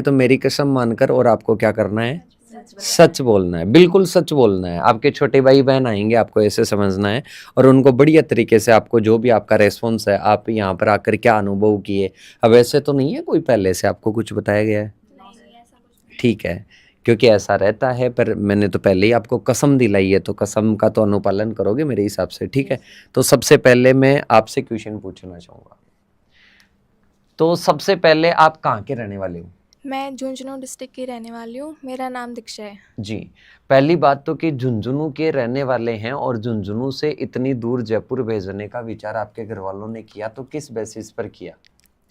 तो मेरी कसम मानकर और आपको क्या करना है, सच बोलना है, बिल्कुल सच बोलना है। आपके छोटे भाई बहन आएंगे, आपको ऐसे समझना है और उनको बढ़िया तरीके से आपको जो भी आपका रेस्पॉन्स है, आप यहाँ पर आकर क्या अनुभव किए। अब ऐसे तो नहीं है कोई पहले से आपको कुछ बताया गया है, ठीक है, क्योंकि ऐसा रहता है, पर मैंने तो पहले ही आपको कसम दिलाई है तो कसम का तो अनुपालन करोगे मेरे हिसाब से, ठीक है। तो सबसे पहले मैं आपसे क्वेश्चन पूछना चाहूंगा, तो सबसे पहले आप कहाँ के रहने वाले हो? मैं झुंझुनू डिस्ट्रिक्ट की रहने वाली हूँ। मेरा नाम दीक्षा है। जी, पहली बात तो कि झुंझुनू के रहने वाले हैं और झुंझुनू से इतनी दूर जयपुर भेजने का विचार आपके घर वालों ने किया, तो किस बेसिस पर किया?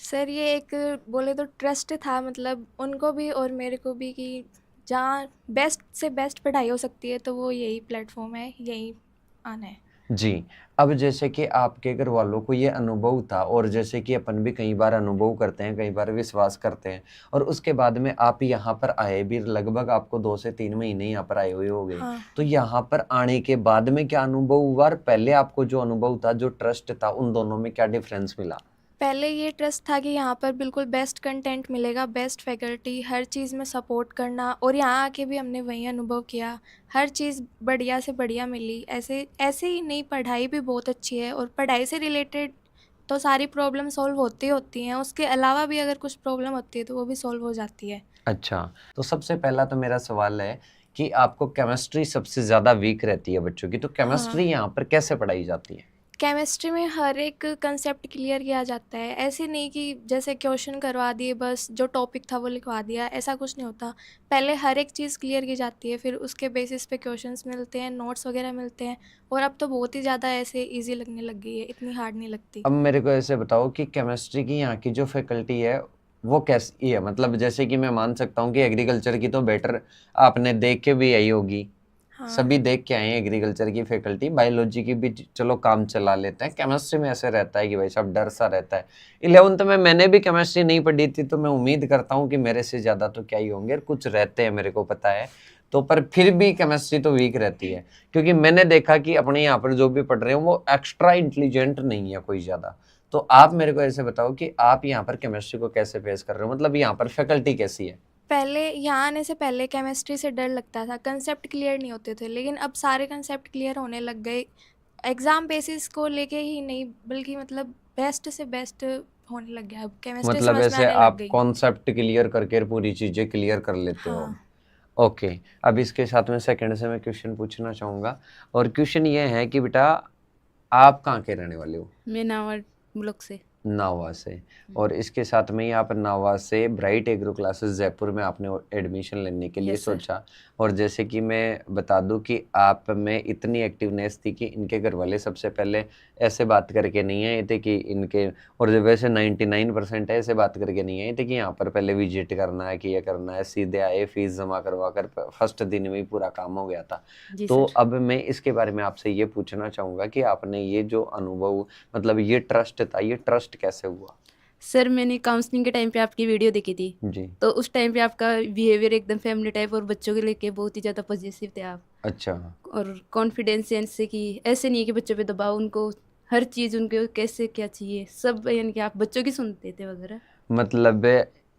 सर ये एक बोले तो ट्रस्ट था, मतलब उनको भी और मेरे को भी, कि जहाँ बेस्ट से बेस्ट पढ़ाई हो सकती है तो वो यही प्लेटफॉर्म है, यही आना है। जी, अब जैसे कि आपके घर वालों को ये अनुभव था और जैसे कि अपन भी कई बार अनुभव करते हैं, कई बार विश्वास करते हैं और उसके बाद में आप यहाँ पर आए भी, लगभग आपको 2 से 3 महीने यहाँ पर आए हुए हो गए। हाँ। तो यहाँ पर आने के बाद में क्या अनुभव हुआ और पहले आपको जो अनुभव था, जो ट्रस्ट था, उन दोनों में क्या डिफरेंस मिला? पहले ये ट्रस्ट था कि यहाँ पर बिल्कुल बेस्ट कंटेंट मिलेगा, बेस्ट फैकल्टी, हर चीज़ में सपोर्ट करना, और यहाँ आके भी हमने वही अनुभव किया। हर चीज़ बढ़िया से बढ़िया मिली। ऐसे ऐसे ही नहीं, पढ़ाई भी बहुत अच्छी है और पढ़ाई से रिलेटेड तो सारी प्रॉब्लम सॉल्व होती हैं। उसके अलावा भी अगर कुछ प्रॉब्लम होती है तो वो भी सॉल्व हो जाती है। अच्छा, तो सबसे पहला तो मेरा सवाल है कि आपको केमिस्ट्री सबसे ज़्यादा वीक रहती है बच्चों की, तो हाँ। केमिस्ट्री यहाँ पर कैसे पढ़ाई जाती है? केमिस्ट्री में हर एक कंसेप्ट क्लियर किया जाता है। ऐसे नहीं कि जैसे क्वेश्चन करवा दिए, बस जो टॉपिक था वो लिखवा दिया, ऐसा कुछ नहीं होता। पहले हर एक चीज़ क्लियर की जाती है, फिर उसके बेसिस पे क्वेश्चंस मिलते हैं, नोट्स वगैरह मिलते हैं। और अब तो बहुत ही ज़्यादा ऐसे इजी लगने लग गई है, इतनी हार्ड नहीं लगती। अब मेरे को ऐसे बताओ कि केमिस्ट्री की यहाँ की जो फैकल्टी है, वो कैसी है? मतलब जैसे कि मैं मान सकता हूँ कि एग्रीकल्चर की तो बेटर आपने देख के भी आई होगी, हाँ। सभी देख के आए हैं एग्रीकल्चर की फैकल्टी, बायोलॉजी की भी चलो काम चला लेते हैं, केमिस्ट्री में ऐसे रहता है कि भाई साहब डर सा रहता है। 11th में मैंने भी केमिस्ट्री नहीं पढ़ी थी, तो मैं उम्मीद करता हूँ कि मेरे से ज़्यादा तो क्या ही होंगे, कुछ रहते हैं मेरे को पता है। तो पर फिर भी केमिस्ट्री तो वीक रहती है, क्योंकि मैंने देखा कि अपने यहाँ पर जो भी पढ़ रहे हैं वो एक्स्ट्रा इंटेलिजेंट नहीं है कोई ज़्यादा। तो आप मेरे को ऐसे बताओ कि आप यहाँ पर केमिस्ट्री को कैसे फेस कर रहे हो, मतलब यहाँ पर फैकल्टी कैसी है? पहले यहाँ आने से पहले केमिस्ट्री से डर लगता था, कंसेप्ट क्लियर नहीं होते थे, लेकिन अब सारे कंसेप्ट क्लियर होने लग गए। एग्ज़ाम बेसिस को लेके ही नहीं, बल्कि मतलब बेस्ट से बेस्ट होने लग गया। अब केमिस्ट्री मतलब समझ में ऐसे आने लग आप गई। कॉन्सेप्ट क्लियर करके पूरी चीजें क्लियर कर लेते हो? हाँ। ओके। अब इसके साथ में सेकंड से मैं क्वेश्चन पूछना चाहूंगा, और क्वेश्चन ये है कि बेटा, आप कहाँ के रहने वाले हो? मैं नावर ब्लॉक से। नावा से। और इसके साथ में ही आप नावा से ब्राइट एग्रो क्लासेस जयपुर में आपने एडमिशन लेने के लिए यस सर। सोचा। और जैसे कि मैं बता दूं कि आप में इतनी एक्टिवनेस थी कि इनके घर वाले सबसे पहले ऐसे बात करके नहीं आए थे कि इनके, और जो वैसे 99% है, ऐसे बात करके नहीं आए थे कि यहाँ पर पहले विजिट करना है कि ये करना है, सीधे आए, फीस जमा करवा कर फर्स्ट दिन में ही पूरा काम हो गया था। जी तो सर। अब मैं इसके बारे में आपसे ये पूछना चाहूँगा कि आपने ये जो अनुभव, मतलब ये ट्रस्ट था, ये ट्रस्ट कैसे हुआ? सर मैंने काउंसलिंग के टाइम पे आपकी वीडियो देखी थी। जी। तो उस टाइम पे आपका बिहेवियर एकदम फैमिली टाइप और बच्चों के लेके बहुत ही ज़्यादा पॉजिटिव थे आप। अच्छा। और कॉन्फिडेंस से कि ऐसे नहीं है कि बच्चों पे दबाव, उनको हर चीज़ उनको कैसे क्या चाहिए सब, यानी कि आप बच्चों की सुनते थे वगैरह। मतलब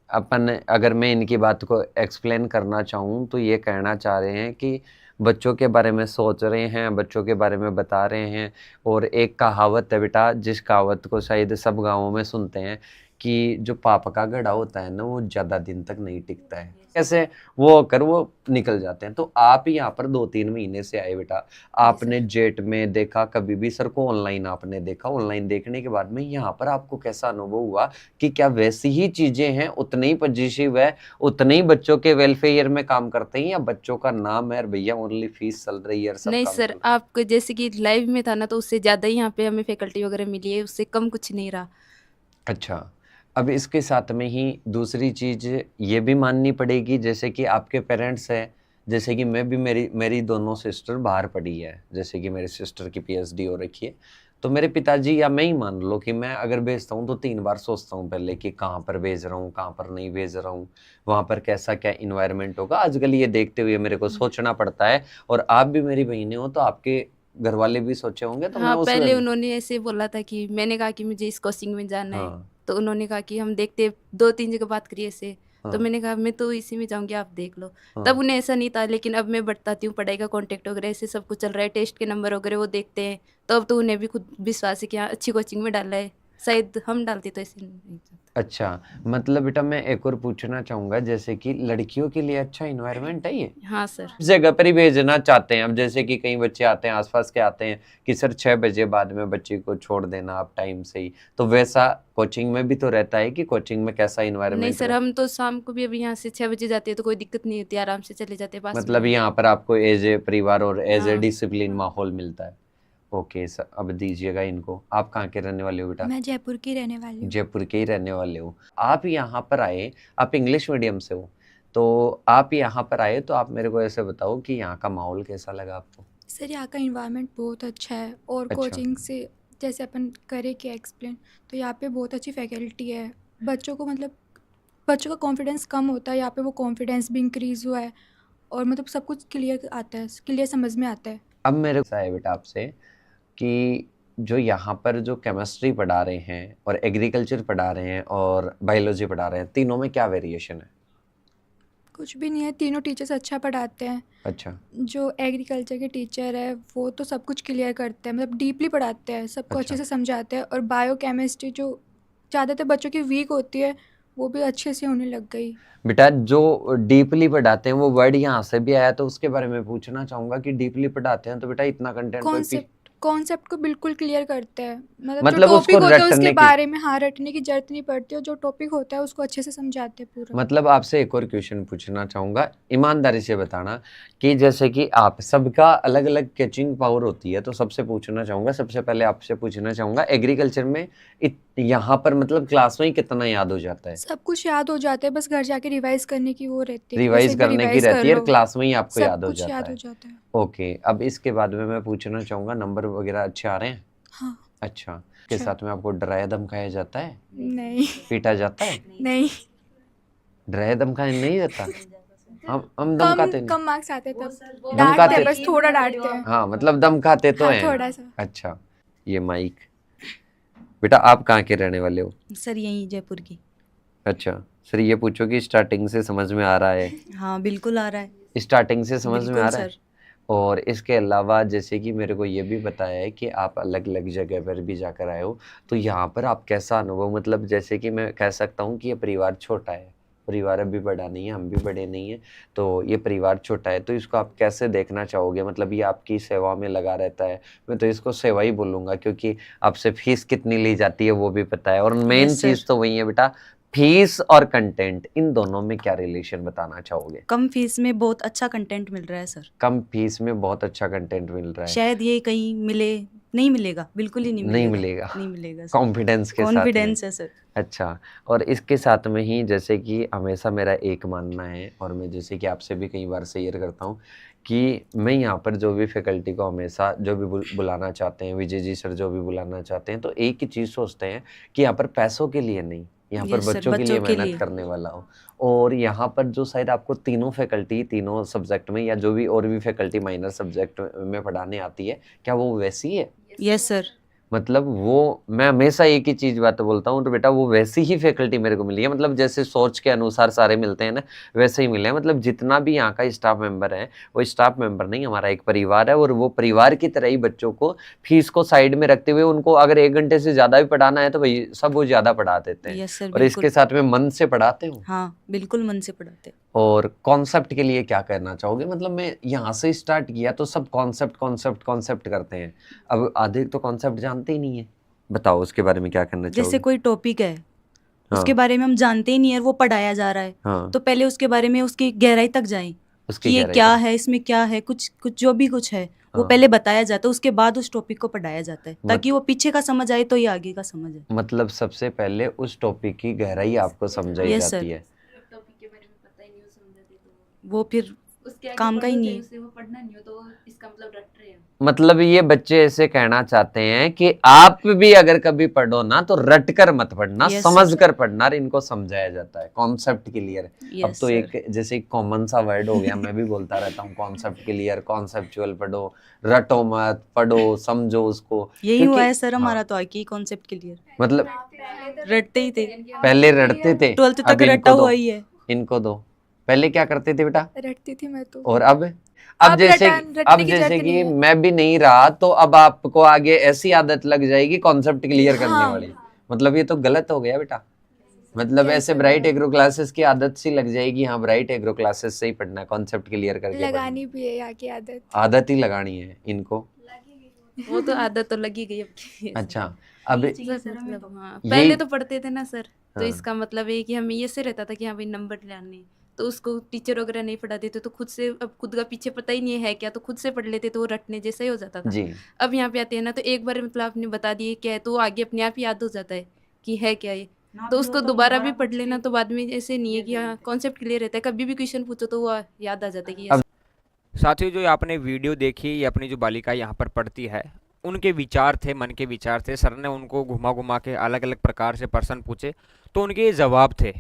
अपन, अगर मैं इनकी बात को एक्सप्लेन करना चाहूँ तो ये कहना चाह रहे हैं कि बच्चों के बारे में सोच रहे हैं, बच्चों के बारे में बता रहे हैं। और एक कहावत है बेटा, जिस कहावत को शायद सब गाँवों में सुनते हैं, कि जो पाप का घड़ा होता है ना, वो ज़्यादा दिन तक नहीं टिकता है, कैसे वो होकर वो निकल जाते हैं। तो आप यहाँ पर 2-3 महीने से आए बेटा, जी आपने सर। जेट में देखा कभी भी सर को, ऑनलाइन आपने देखा, ऑनलाइन देखने के बाद में यहाँ पर आपको कैसा अनुभव हुआ कि क्या वैसी ही चीजें हैं, उतने ही पॉजिटिव है, उतने ही बच्चों के वेलफेयर में काम करते हैं, या बच्चों का नाम है और भैया ओनली फीस चल रही है और सब नहीं काम सर, चल रहा है? आपको जैसे कि लाइव में था ना, तो उससे ज़्यादा ही यहाँ पे हमें फैकल्टी वगैरह मिली है, उससे कम कुछ नहीं रहा। अच्छा। अब इसके साथ में ही दूसरी चीज ये भी माननी पड़ेगी, जैसे कि आपके पेरेंट्स हैं, जैसे कि मैं भी, मेरी मेरी दोनों सिस्टर बाहर पढ़ी है, जैसे कि मेरी सिस्टर की पीएचडी हो रखी है। तो मेरे पिताजी, या मैं ही मान लो कि मैं अगर भेजता हूँ तो 3 बार सोचता हूँ पहले कि कहाँ पर भेज रहा हूँ, कहाँ पर नहीं भेज रहा हूँ, वहाँ पर कैसा क्या इन्वायरमेंट होगा। आजकल ये देखते हुए मेरे को सोचना पड़ता है। और आप भी मेरी बहनें हो, तो आपके घर वाले भी सोचे होंगे, तो मैं हाँ, उस पहले उन्होंने ऐसे बोला था कि मैंने कहा कि मुझे इस कोचिंग में जाना है। हाँ। तो उन्होंने कहा कि हम देखते, 2-3 जगह बात करी ऐसे। हाँ। तो मैंने कहा मैं तो इसी में जाऊंगी, आप देख लो। हाँ। तब उन्हें ऐसा नहीं था, लेकिन अब मैं बताती हूँ पढ़ाई का कॉन्टेक्ट वगैरह ऐसे सब कुछ चल रहा है, टेस्ट के नंबर वगैरह वो देखते हैं, तो अब तो उन्हें भी खुद विश्वास है कि हाँ अच्छी कोचिंग में डाला है, शायद हम डालते तो ऐसे नहीं जाता। अच्छा, मतलब बेटा मैं एक और पूछना चाहूंगा, जैसे कि लड़कियों के लिए अच्छा इन्वायरमेंट है ये? हाँ सर। जगह पर ही भेजना चाहते हैं। अब जैसे कि कई बच्चे आते हैं, आसपास के आते हैं कि सर 6 बजे बाद में बच्चे को छोड़ देना आप टाइम से ही, तो वैसा कोचिंग में भी तो रहता है कि कोचिंग में कैसा नहीं इन्वायरमेंट सर, हम तो शाम को भी अभी यहाँ से 6 बजे जाते हैं तो कोई दिक्कत नहीं होती, आराम से चले जाते हैं, पास में मतलब ही है। यहाँ पर आपको एज ए परिवार और एज ए हाँ। डिसिप्लिन माहौल मिलता है। ओके सर, अब दीजिएगा इनको। आप कहाँ के रहने वाले हो बेटा? मैं जयपुर की रहने वाली हूँ। जयपुर के ही रहने वाले हो। आप यहाँ पर आए, आप इंग्लिश मीडियम से हो, तो आप यहाँ पर आए तो आप मेरे को ऐसे बताओ कि यहाँ का माहौल कैसा लगा आपको? सर यहाँ का इन्वायरमेंट बहुत अच्छा है, और अच्छा। कोचिंग से जैसे अपन करें कि एक्सप्लेन, तो यहाँ पे बहुत अच्छी फैकल्टी है। बच्चों को मतलब बच्चों का कॉन्फिडेंस कम होता है, यहाँ पे वो कॉन्फिडेंस भी इंक्रीज़ हुआ है, और मतलब सब कुछ क्लियर आता है, क्लियर समझ में आता है। अब मेरे को है बेटा आपसे कि जो यहाँ पर जो केमिस्ट्री पढ़ा रहे हैं और एग्रीकल्चर पढ़ा रहे हैं और बायोलॉजी पढ़ा रहे हैं, तीनों में क्या वेरिएशन है? कुछ भी नहीं है, तीनों टीचर्स अच्छा पढ़ाते हैं। अच्छा। जो एग्रीकल्चर के टीचर है वो तो सब कुछ क्लियर करते हैं, मतलब डीपली पढ़ाते हैं, सबको अच्छा। अच्छे से समझाते हैं। और बायो केमिस्ट्री जो ज़्यादातर बच्चों की वीक होती है, वो भी अच्छे से होने लग गई। बेटा जो डीपली पढ़ाते हैं, वो वर्ड यहाँ से भी आया, तो उसके बारे में पूछना चाहूंगा कि डीपली पढ़ाते हैं तो बेटा इतना कंटेंट कोई कॉन्सेप्ट को बिल्कुल क्लियर करते हैं, मतलब जो उसको टॉपिक होता है रटने उसके की- बारे में हाँ रटने की जरूरत नहीं पड़ती, और जो टॉपिक होता है उसको अच्छे से समझाते हैं पूरा। मतलब आपसे एक और क्वेश्चन पूछना चाहूंगा, ईमानदारी से बताना कि जैसे कि आप सबका अलग अलग कैचिंग पावर होती है, तो सबसे पूछना चाहूंगा, सबसे पहले आपसे पूछना चाहूंगा एग्रीकल्चर में यहाँ पर मतलब क्लास में ही कितना याद हो जाता है? सब कुछ याद हो जाता है, बस घर जाके रिवाइज करने की वो रहती है, रिवाइज करने की रहती है और क्लास में ही आपको सब याद हो कुछ याद जाता हो है। जाता है। ओके, अब इसके बाद में मैं पूछना चाहूंगा, नंबर वगैरह अच्छे आ रहे हैं? हाँ। अच्छा, के अच्छा। साथ में आपको डराया धमकाया जाता है? नहीं पीटा जाता है? नहीं, डराया धमकाया नहीं जाता? हम कम धमकाते नहीं। कम मार्क्स आते तब धमकाते- डांटते हैं, बस थोड़ा डांटते हैं। हाँ, मतलब धमकाते तो हाँ, हैं। थोड़ा सा। अच्छा, ये माइक। बेटा आप कहाँ के रहने वाले हो? सर यहीं जयपुर की। अच्छा सर, ये पूछो कि स्टार्टिंग से समझ में आ रहा है? हाँ बिल्कुल आ रहा है। स्टार्टिंग से समझ में बिल्कुल आ रहा है। सर। और इसके अलावा जैसे कि मेरे को ये भी बताया है कि आप अलग अलग जगह पर भी जाकर आए हो, तो यहाँ पर आप कैसा अनुभव, मतलब जैसे कि मैं कह सकता हूँ कि ये परिवार छोटा है, परिवार अभी बड़ा नहीं है, हम भी बड़े नहीं हैं, तो ये परिवार छोटा है, तो इसको आप कैसे देखना चाहोगे? मतलब ये आपकी सेवा में लगा रहता है, मैं तो इसको सेवा ही बोलूँगा, क्योंकि आपसे फीस कितनी ली जाती है वो भी पता है, और मेन Yes, चीज़ sir. तो वही है बेटा, फीस और कंटेंट, इन दोनों में क्या रिलेशन बताना चाहोगे? कम फीस में बहुत अच्छा कंटेंट मिल रहा है सर। कम फीस में बहुत अच्छा कंटेंट मिल रहा है, शायद ये कहीं मिले, नहीं मिलेगा, बिल्कुल ही नहीं नहीं मिलेगा। मिलेगा। नहीं मिलेगा सर। कॉन्फिडेंस के साथ में। कॉन्फिडेंस है सर। अच्छा, और इसके साथ में ही जैसे कि हमेशा मेरा एक मानना है, और मैं जैसे कि आपसे भी कई बार शेयर करता हूँ कि मैं यहाँ पर जो भी फैकल्टी को हमेशा जो भी बुलाना चाहते हैं, विजय जी सर जो भी बुलाना चाहते हैं, तो एक ही चीज़ सोचते हैं कि यहाँ पर पैसों के लिए नहीं, यहाँ पर Yes, sir, बच्चों के लिए बच्चों के मेहनत लिए। करने वाला हो। और यहाँ पर जो शायद आपको तीनों फैकल्टी तीनों सब्जेक्ट में, या जो भी और भी फैकल्टी माइनर सब्जेक्ट में पढ़ाने आती है, क्या वो वैसी है? Yes sir. मतलब वो, मैं हमेशा एक ही चीज बात बोलता हूँ, तो बेटा वो वैसी ही फैकल्टी मेरे को मिली है, मतलब जैसे सोच के अनुसार सारे मिलते हैं ना, वैसे ही मिले हैं। मतलब जितना भी यहाँ का स्टाफ मेंबर है, वो स्टाफ मेंबर नहीं, हमारा एक परिवार है, और वो परिवार की तरह ही बच्चों को फीस को साइड में रखते हुए, उनको अगर 1 घंटे से ज्यादा भी पढ़ाना है तो भाई सब वो ज्यादा पढ़ा देते हैं। यस सर, और इसके बिल्कुल। साथ में मन से पढ़ाते हो। हाँ बिल्कुल मन से पढ़ाते। और कॉन्सेप्ट के लिए क्या कहना चाहोगे? मतलब मैं यहाँ से स्टार्ट किया तो सब कॉन्सेप्ट कॉन्सेप्ट कॉन्सेप्ट करते हैं, अब आधे तो कॉन्सेप्ट जानते ही नहीं है, बताओ उसके बारे में क्या करना चाहोगे? जैसे कोई टॉपिक है, हाँ। उसके बारे में हम जानते ही नहीं है, वो पढ़ाया जा रहा है, हाँ, तो पहले उसके बारे में उसकी गहराई तक जाएं उसकी कि ये गहराई क्या तक। है, इसमें क्या है, कुछ जो भी कुछ है वो हाँ। पहले बताया जाता है, उसके बाद उस टॉपिक को पढ़ाया जाता है, ताकि वो पीछे का समझ आए तो ये आगे का समझ आए। मतलब सबसे पहले उस टॉपिक की गहराई आपको समझाई Yes, जाती sir. है। टॉपिक के बारे में पता ही नहीं हो, समझाते तो वो फिर उसके आगे काम का ही पढ़ो, नहीं चाहे है। उसे वो पढ़ना नहीं हो तो इसका मतलब रट रहे हैं। मतलब ये बच्चे ऐसे कहना चाहते हैं कि आप भी अगर कभी पढ़ो ना तो रट कर मत पढ़ना, Yes, समझ sir. कर पढ़ना, और इनको समझाया जाता है, कॉन्सेप्ट क्लियर। अब Yes, तो sir. एक जैसे एक कॉमन सा वर्ड हो गया, मैं भी बोलता रहता हूँ, कॉन्सेप्ट क्लियर, कॉन्सेप्चुअल पढ़ो, रटो मत, पढ़ो समझो उसको। यही क्योंकि- हुआ है सर हाँ, हमारा तो आगे कॉन्सेप्ट क्लियर। मतलब रटते ही थे, पहले रटते थे, 12th तक अब रटा इनको हुआ तो ही है। इनको दो। पहले क्या करते थे बेटा? रटती थी मैं तो। और अब जैसे रटने अब की जैसे जरूरत कि नहीं है। मैं भी नहीं रहा तो अब आपको आगे ऐसी आदत लग जाएगी कॉन्सेप्ट क्लियर करने हाँ। वाली। मतलब ये तो गलत हो गया बेटा। मतलब ऐसे कैसे ब्राइट हुआ? एग्रो क्लासेस की आदत सी लग जाएगी, हाँ ब्राइट एग्रो क्लासेस से ही पढ़ना है, कॉन्सेप्ट क्लियर करके पढ़ना लगानी है। भी है यहाँ की आदत। आदत ही लगानी है इनको। वो तो आदत तो लगी गई अब। अच्छा अब सर मतलब हाँ, ये पहले तो पढ़ते थे ना सर, तो हाँ। इसका मतलब है कि हमें ये से रहता था कि हाँ भाई नंबर लाने, तो उसको टीचर वगैरह नहीं पढ़ाते थे तो खुद से, अब खुद का पीछे पता ही नहीं है क्या, तो खुद से पढ़ लेते तो वो रटने जैसा ही हो जाता था। जी अब यहाँ पे आते हैं ना तो एक बार मतलब आपने बता दिए क्या है तो वो आगे अपने आप याद हो जाता है कि है क्या ये, तो उसको दोबारा भी पढ़ लेना, तो बाद में ऐसे नहीं है कि हाँ कॉन्सेप्ट क्लियर रहता है, कभी भी क्वेश्चन पूछो तो वो याद आ जाता है कि ये साथियों, जो आपने वीडियो देखी, ये अपनी जो बालिका यहाँ पर पढ़ती है, उनके विचार थे, मन के विचार थे। सर ने उनको घुमा घुमा के अलग अलग प्रकार से प्रश्न पूछे तो उनके ये जवाब थे।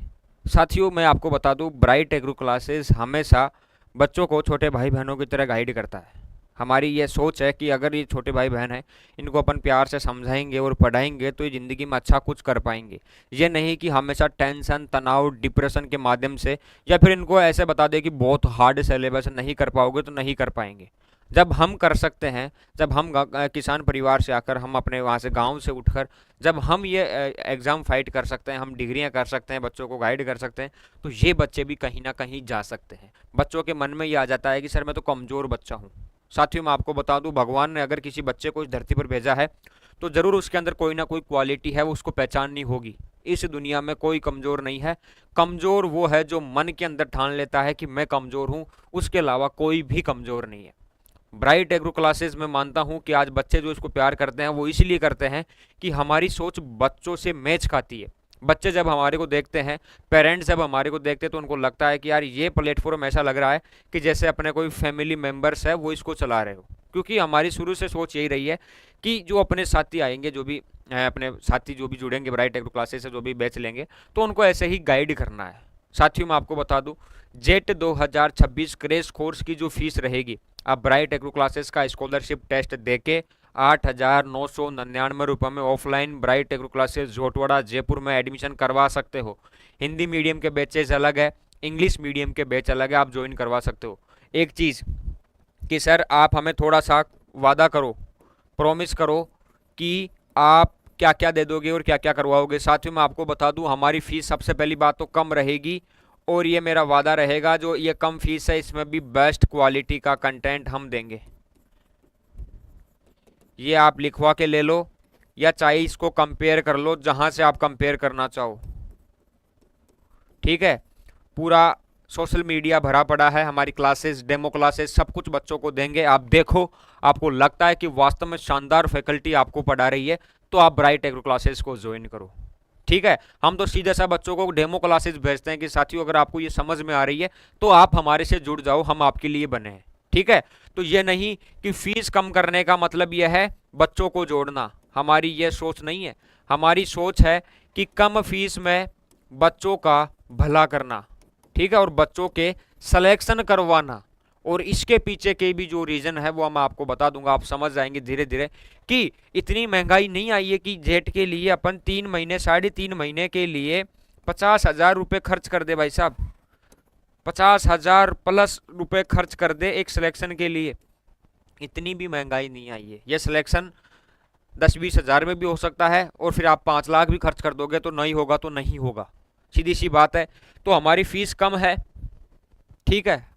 साथियों, मैं आपको बता दूं, ब्राइट एग्रो क्लासेस हमेशा बच्चों को छोटे भाई बहनों की तरह गाइड करता है। हमारी ये सोच है कि अगर ये छोटे भाई बहन हैं, इनको अपन प्यार से समझाएंगे और पढ़ाएंगे तो ये ज़िंदगी में अच्छा कुछ कर पाएंगे। ये नहीं कि हमेशा टेंशन, तनाव, डिप्रेशन के माध्यम से, या फिर इनको ऐसे बता दें कि बहुत हार्ड सिलेबस नहीं कर पाओगे तो नहीं कर पाएंगे। जब हम कर सकते हैं, जब हम किसान परिवार से आकर, हम अपने वहाँ से गांव से उठकर जब हम ये एग्ज़ाम फाइट कर सकते हैं, हम डिग्रियां कर सकते हैं, बच्चों को गाइड कर सकते हैं, तो ये बच्चे भी कहीं ना कहीं जा सकते हैं। बच्चों के मन में ये आ जाता है कि सर मैं तो कमज़ोर बच्चा हूँ। साथियों, मैं आपको बता दूं, भगवान ने अगर किसी बच्चे को इस धरती पर भेजा है तो ज़रूर उसके अंदर कोई ना कोई क्वालिटी है, वो उसको पहचाननी होगी। इस दुनिया में कोई कमज़ोर नहीं है। कमज़ोर वो है जो मन के अंदर ठान लेता है कि मैं कमज़ोर हूँ, उसके अलावा कोई भी कमज़ोर नहीं है। ब्राइट एग्रो क्लासेस में मानता हूँ कि आज बच्चे जो इसको प्यार करते हैं वो इसलिए करते हैं कि हमारी सोच बच्चों से मैच खाती है। बच्चे जब हमारे को देखते हैं, पेरेंट्स जब हमारे को देखते हैं, तो उनको लगता है कि यार ये प्लेटफॉर्म ऐसा लग रहा है कि जैसे अपने कोई फैमिली मेम्बर्स है वो इसको चला रहे हो। क्योंकि हमारी शुरू से सोच यही रही है कि जो अपने साथी आएंगे, जो भी अपने साथी जो भी जुड़ेंगे ब्राइट एग्रो क्लासेस से, जो भी बैच लेंगे, तो उनको ऐसे ही गाइड करना है। साथियों, मैं आपको बता दूं, जेट 2026 क्रेश कोर्स की जो फीस रहेगी, आप ब्राइट एग्रो क्लासेस का स्कॉलरशिप टेस्ट देके 8,999 रुपये में offline bright agro classes Jhotwara Jaipur में एडमिशन करवा सकते हो। हिंदी मीडियम के बैचेज अलग है, इंग्लिश मीडियम के बैच अलग है, आप ज्वाइन करवा सकते हो। एक चीज़ कि सर आप हमें थोड़ा सा वादा करो, प्रॉमिस करो कि आप क्या क्या दे दोगे और क्या क्या करवाओगे। साथियों, मैं आपको बता दूं, हमारी फ़ीस सबसे पहली बात तो कम रहेगी, और ये मेरा वादा रहेगा, जो ये कम फीस है इसमें भी बेस्ट क्वालिटी का कंटेंट हम देंगे। ये आप लिखवा के ले लो, या चाहे इसको कंपेयर कर लो जहां से आप कंपेयर करना चाहो। ठीक है, पूरा सोशल मीडिया भरा पड़ा है, हमारी क्लासेस, डेमो क्लासेस, सब कुछ बच्चों को देंगे। आप देखो, आपको लगता है कि वास्तव में शानदार फैकल्टी आपको पढ़ा रही है, तो आप ब्राइट एग्रो क्लासेस को ज्वाइन करो। ठीक है, हम तो सीधा सा बच्चों को डेमो क्लासेस भेजते हैं कि साथियों अगर आपको ये समझ में आ रही है तो आप हमारे से जुड़ जाओ, हम आपके लिए बने हैं। ठीक है, तो ये नहीं कि फीस कम करने का मतलब यह है बच्चों को जोड़ना, हमारी ये सोच नहीं है। हमारी सोच है कि कम फीस में बच्चों का भला करना, ठीक है, और बच्चों के सिलेक्शन करवाना। और इसके पीछे के भी जो रीज़न है वो मैं आपको बता दूंगा, आप समझ जाएंगे धीरे धीरे कि इतनी महंगाई नहीं आई है कि जेट के लिए अपन 3 महीने, 3.5 महीने के लिए 50,000 रुपये खर्च कर दे। भाई साहब, 50,000 प्लस रुपये खर्च कर दे एक सिलेक्शन के लिए। इतनी भी महंगाई नहीं आई है। ये सिलेक्शन 10-20 हज़ार में भी हो सकता है, और फिर आप 5 लाख भी खर्च कर दोगे तो नहीं होगा तो नहीं होगा, सीधी सी बात है। तो हमारी फीस कम है, ठीक है,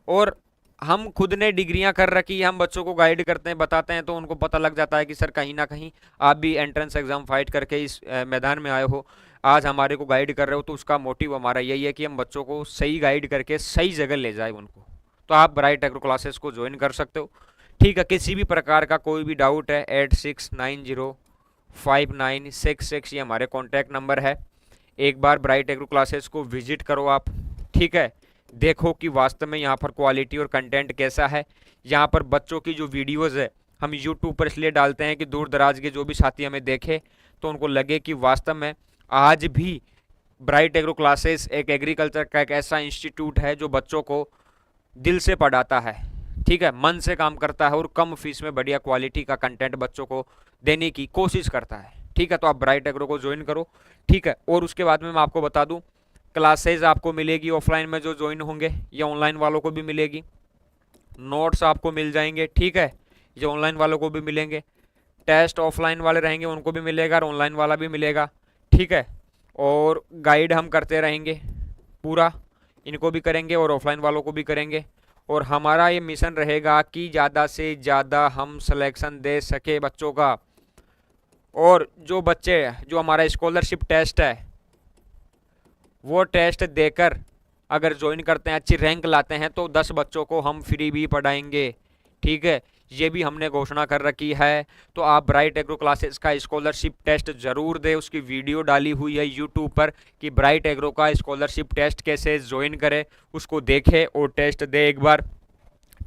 और हम खुद ने डिग्रियां कर रखी है, हम बच्चों को गाइड करते हैं, बताते हैं, तो उनको पता लग जाता है कि सर कहीं ना कहीं आप भी एंट्रेंस एग्जाम फाइट करके इस मैदान में आए हो, आज हमारे को गाइड कर रहे हो, तो उसका मोटिव हमारा यही है कि हम बच्चों को सही गाइड करके सही जगह ले जाए उनको। तो आप ब्राइट एग्रो क्लासेस को ज्वाइन कर सकते हो। ठीक है, किसी भी प्रकार का कोई भी डाउट है 86905966, ये हमारे कॉन्टैक्ट नंबर है। एक बार ब्राइट एग्रो क्लासेस को विजिट करो आप, ठीक है, देखो कि वास्तव में यहाँ पर क्वालिटी और कंटेंट कैसा है। यहाँ पर बच्चों की जो वीडियोज़ है हम यूट्यूब पर इसलिए डालते हैं कि दूर दराज के जो भी साथी हमें देखे तो उनको लगे कि वास्तव में आज भी ब्राइट एग्रो क्लासेस एक एग्रीकल्चर का एक ऐसा इंस्टीट्यूट है जो बच्चों को दिल से पढ़ाता है, ठीक है, मन से काम करता है, और कम फीस में बढ़िया क्वालिटी का कंटेंट बच्चों को देने की कोशिश करता है। ठीक है, तो आप ब्राइट एग्रो को ज्वाइन करो। ठीक है, और उसके बाद में मैं आपको बता दूं, क्लासेस आपको मिलेगी ऑफलाइन में जो ज्वाइन होंगे, ये ऑनलाइन वालों को भी मिलेगी। नोट्स आपको मिल जाएंगे, ठीक है, ये ऑनलाइन वालों को भी मिलेंगे। टेस्ट ऑफलाइन वाले रहेंगे उनको भी मिलेगा और ऑनलाइन वाला भी मिलेगा, ठीक है। और गाइड हम करते रहेंगे पूरा, इनको भी करेंगे और ऑफलाइन वालों को भी करेंगे। और हमारा ये मिशन रहेगा कि ज़्यादा से ज़्यादा हम सिलेक्शन दे सके बच्चों का। और जो बच्चे, जो हमारा स्कॉलरशिप टेस्ट है, वो टेस्ट देकर अगर ज्वाइन करते हैं, अच्छी रैंक लाते हैं, तो 10 बच्चों को हम फ्री भी पढ़ाएंगे, ठीक है। ये भी हमने घोषणा कर रखी है। तो आप ब्राइट एग्रो क्लासेस का स्कॉलरशिप टेस्ट ज़रूर दें। उसकी वीडियो डाली हुई है यूट्यूब पर कि ब्राइट एग्रो का स्कॉलरशिप टेस्ट कैसे ज्वाइन करें, उसको देखें और टेस्ट दे एक बार।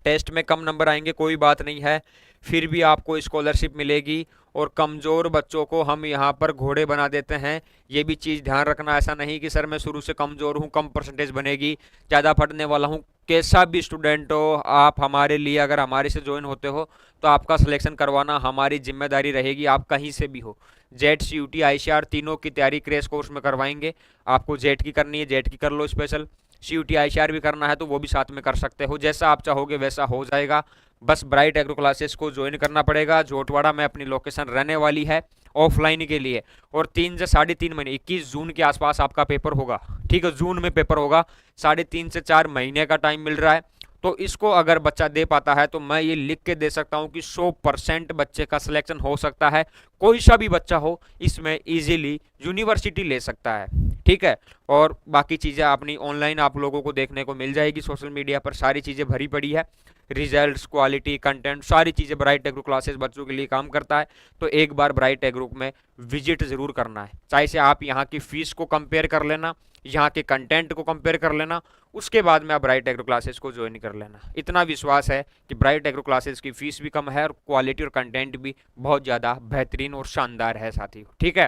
टेस्ट में कम नंबर आएंगे कोई बात नहीं है, फिर भी आपको स्कॉलरशिप मिलेगी। और कमज़ोर बच्चों को हम यहाँ पर घोड़े बना देते हैं, ये भी चीज़ ध्यान रखना। ऐसा नहीं कि सर मैं शुरू से कमज़ोर हूँ, कम परसेंटेज बनेगी, ज़्यादा पढ़ने वाला हूँ। कैसा भी स्टूडेंट हो आप, हमारे लिए अगर हमारे से ज्वाइन होते हो तो आपका सिलेक्शन करवाना हमारी जिम्मेदारी रहेगी, आप कहीं से भी हो। जेट, CUT, ICAR तीनों की तैयारी क्रैश कोर्स में करवाएंगे। आपको जेट की करनी है, जेट की कर लो स्पेशल। CUT, ICAR भी करना है तो वो भी साथ में कर सकते हो, जैसा आप चाहोगे वैसा हो जाएगा। बस ब्राइट एग्रो क्लासेस को ज्वाइन करना पड़ेगा। जोटवाड़ा में अपनी लोकेशन रहने वाली है ऑफलाइन के लिए। और 3 से 3.5 महीने, 21 जून के आसपास आपका पेपर होगा, ठीक है, जून में पेपर होगा। 3.5 से 4 महीने का टाइम मिल रहा है। तो इसको अगर बच्चा दे पाता है तो मैं ये लिख के दे सकता हूँ कि 100% बच्चे का सिलेक्शन हो सकता है। कोई सा भी बच्चा हो इसमें इजीली यूनिवर्सिटी ले सकता है, ठीक है। और बाकी चीज़ें अपनी ऑनलाइन आप लोगों को देखने को मिल जाएगी, सोशल मीडिया पर सारी चीज़ें भरी पड़ी है। रिजल्ट्स, क्वालिटी, कंटेंट, सारी चीज़ें ब्राइट एग्रो क्लासेस बच्चों के लिए काम करता है। तो एक बार ब्राइट एग्रो में विजिट ज़रूर करना है। चाहे से आप यहाँ की फ़ीस को कंपेयर कर लेना, यहाँ के कंटेंट को कंपेयर कर लेना, उसके बाद में आप ब्राइट एग्रो क्लासेस को ज्वाइन कर लेना। इतना विश्वास है कि ब्राइट एग्रो क्लासेस की फ़ीस भी कम है और क्वालिटी और कंटेंट भी बहुत ज़्यादा बेहतरीन और शानदार है साथी, ठीक है।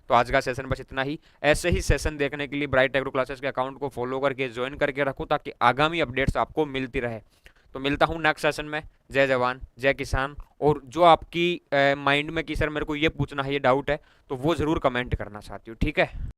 तो आज का सेशन बस इतना ही। ऐसे ही सेशन देखने के लिए ब्राइट एग्रो क्लासेस के अकाउंट को फॉलो करके ज्वाइन करके रखो ताकि आगामी अपडेट्स आपको मिलती रहे। तो मिलता हूँ नेक्स्ट सेशन में। जय जवान, जय किसान। और जो आपकी माइंड में कि सर मेरे को ये पूछना है, ये डाउट है, तो वो ज़रूर कमेंट करना चाहती हूँ, ठीक है।